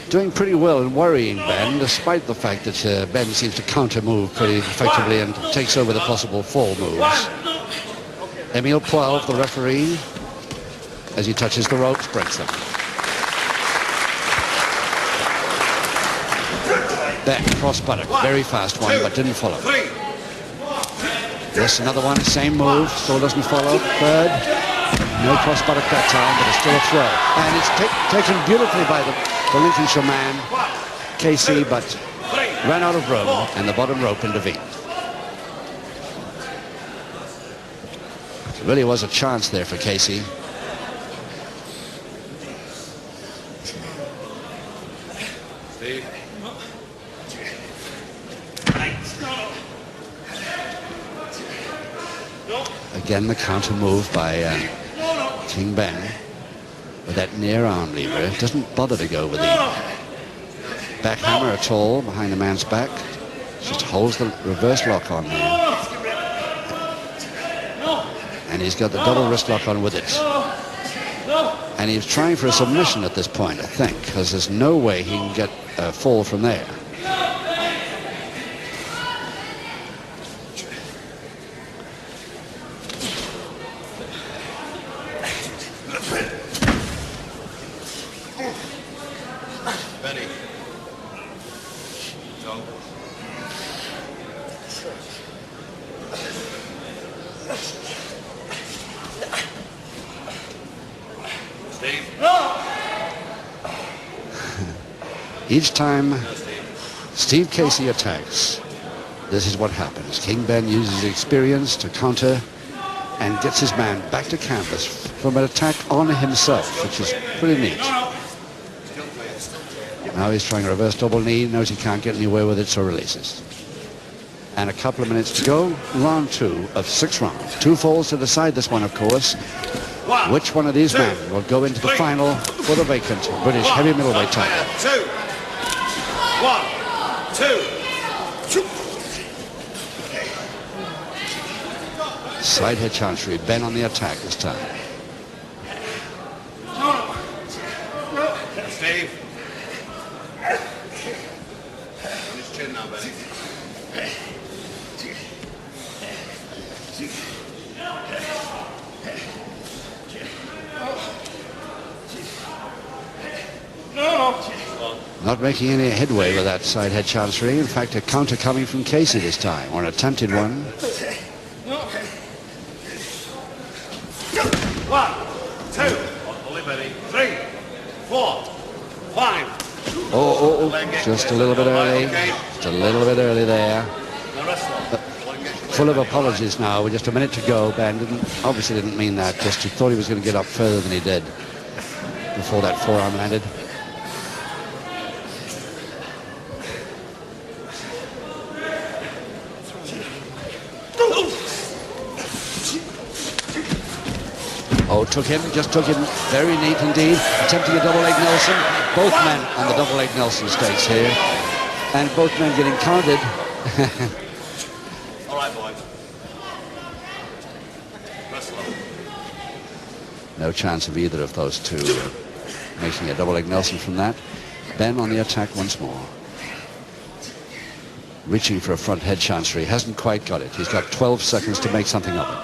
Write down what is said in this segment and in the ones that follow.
doing pretty well and worrying Ben, despite the fact that Ben seems to counter-move pretty effectively and takes over the possible fall moves. Emil 12, the referee, as he touches the ropes, breaks them. Ben, cross buttock, very fast one, but didn't follow. This, another one, same move, still doesn't follow. Third, no cross buttock that time, but it's still a throw. And it's taken beautifully by the Lincolnshire man, Casey, but ran out of room, and the bottom rope intervened. It really was a chance there for Casey. Again, the counter move by King Ben with that near arm lever. It doesn't bother to go with the back hammer at all behind the man's back. Just holds the reverse lock on there. And he's got the double wrist lock on with it. And he's trying for a submission at this point, I think, because there's no way he can get a fall from there. Each time Steve Casey attacks, this is what happens. King Ben uses experience to counter and gets his man back to canvas from an attack on himself, which is pretty neat. Now he's trying a reverse double knee, knows he can't get anywhere with it, so releases. And a couple of minutes to go, round 2 of 6 rounds. 2 falls to decide this one, of course. Which one of these men will go into the final for the vacant British heavy middleweight title? 1, 2. Side head chancery, Ben on the attack this time. Steve. On his chin now, Benny. Not making any headway with that side head chancery. In fact, a counter coming from Casey this time, or an attempted one. 1, 2, 3, 4, 5. Oh, just a little bit early. Just a little bit early there. Full of apologies now, with just a minute to go. Ben obviously didn't mean that, just he thought he was going to get up further than he did before that forearm landed. Oh, just took him very neat indeed. Attempting a double leg Nelson. Both men on the double leg Nelson stakes here. And both men getting counted. All right, boys. No chance of either of those two making a double leg Nelson from that. Ben on the attack once more. Reaching for a front head chancery. Hasn't quite got it. He's got 12 seconds to make something of it.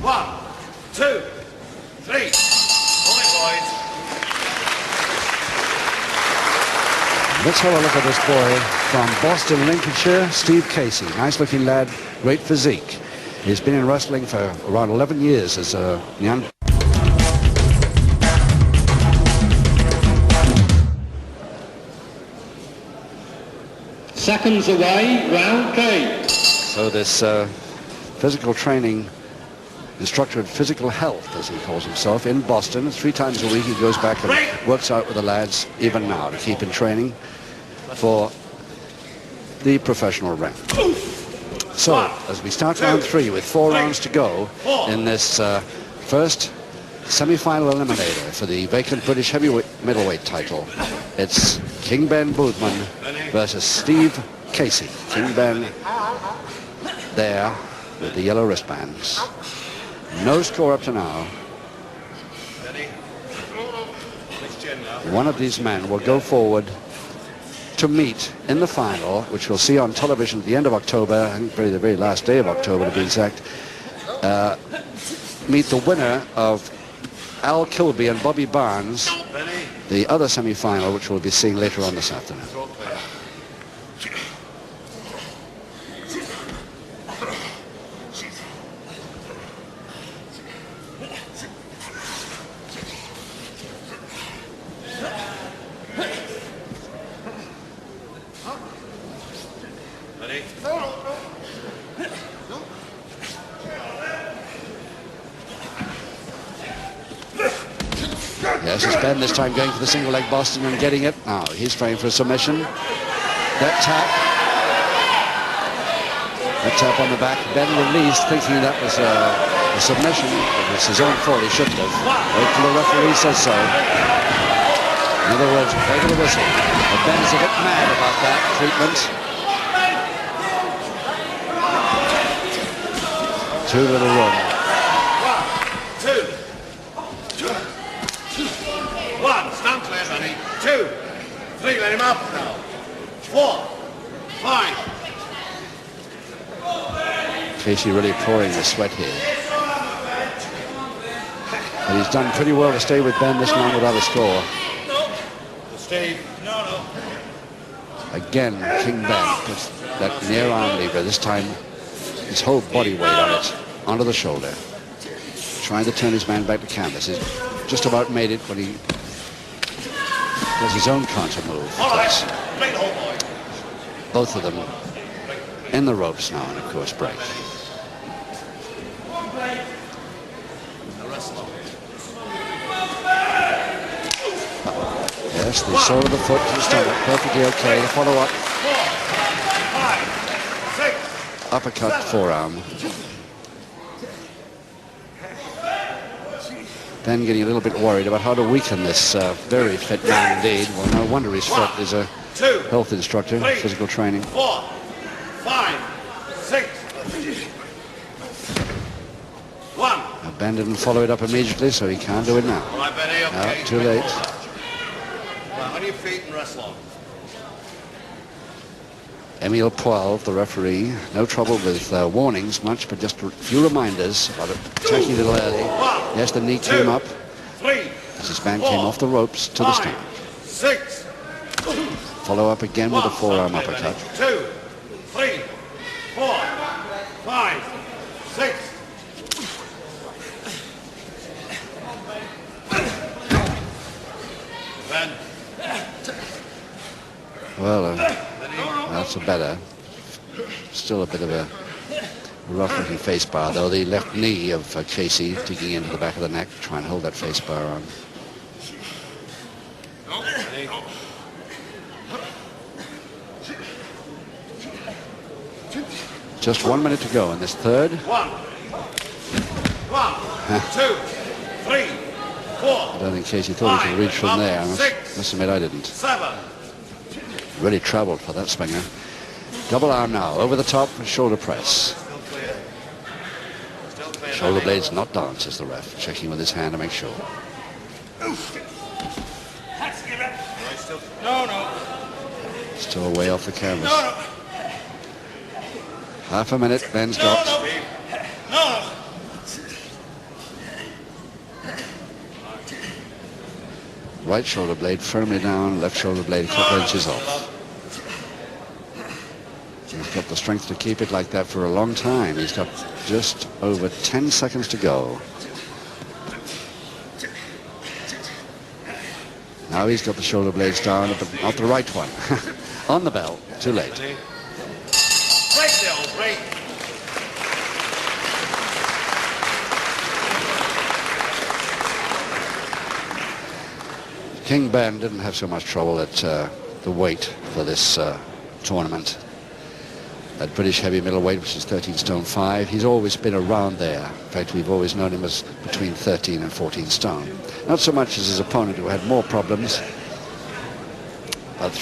1, 2, 3. Let's have a look at this boy from Boston, Lincolnshire, Steve Casey. Nice looking lad, great physique. He's been in wrestling for around 11 years as a young. Seconds away, round 3. So this physical training instructor in physical health, as he calls himself, in Boston. 3 times a week he goes back and works out with the lads even now to keep in training for the professional rank. So, as we start round 3 with 4 rounds to go in this first semi-final eliminator for the vacant British heavy middleweight title, it's King Ben versus Steve Casey. King Ben there with the yellow wristbands. No score up to now. Ready? Next chin now. One of these men will go forward to meet in the final, which we'll see on television at the end of October, I think the very last day of October to be exact, meet the winner of Al Kilby and Bobby Barnes, Ready? the other semi-final, which we'll be seeing later on this afternoon. Throw clear. Ready? Yes, it's Ben this time going for the single leg Boston and getting it. Now he's trying for a submission. That tap on the back. Ben released, thinking that was a submission. It was his own fault. He shouldn't have. Wait till the referee says so. In other words, play to the whistle. But Ben's a bit mad about that treatment. Too little room. 1, stand clear, Benny. 2, 3, let him up now. 4, 5. Casey really pouring the sweat here. But he's done pretty well to stay with Ben this long without a score. Steve. No. Again, King Ben puts that near arm lever, this time his whole body weight on it, onto the shoulder. Trying to turn his man back to canvas. He's just about made it when he does his own counter move. All right. Break the whole boy. Both of them in the ropes now, and of course break. The wrestler. Yes, the sole of the foot to the stomach, perfectly okay. The follow-up 4, 5, 6. uppercut forearm. Ben getting a little bit worried about how to weaken this very fit man indeed. Well, no wonder he's fit. He's a health instructor, physical training. 4, 5, 6. 1. Now, Ben didn't follow it up immediately, so he can't do it now. All right, Benny, okay. No, too late. Well, on your feet and wrestle. Emil Poil, the referee, no trouble with warnings much, but just a few reminders about attacking a little early. Yes, the knee came up 3. as his man came off the ropes to the stomach. 6. Follow up again with a forearm uppercut. 2, 3, 4, 5, 6. Ben. Well, that's a better. Still a bit of a rough-looking face bar, though. The left knee of Casey digging into the back of the neck, try and hold that face bar on. Just 1 minute to go in this third. 1, 2, 3, 4. I don't think Casey thought he could reach from there. I must admit I didn't. 7. Really traveled for that swinger. Double arm now, over the top, shoulder press. Still clear. Still clear. Shoulder blades not down, says the ref, checking with his hand to make sure. No. Still way off the canvas. Half a minute, Ben's got. No. Right shoulder blade firmly down, left shoulder blade a couple inches off. He's got the strength to keep it like that for a long time. He's got just over 10 seconds to go. Now he's got the shoulder blades down, but not the right one. On the bell, too late. Break the old break. King Ben didn't have so much trouble at the weight for this tournament. At British heavy middleweight, which is 13 stone 5, he's always been around there. In fact, we've always known him as between 13 and 14 stone. Not so much as his opponent, who had more problems. But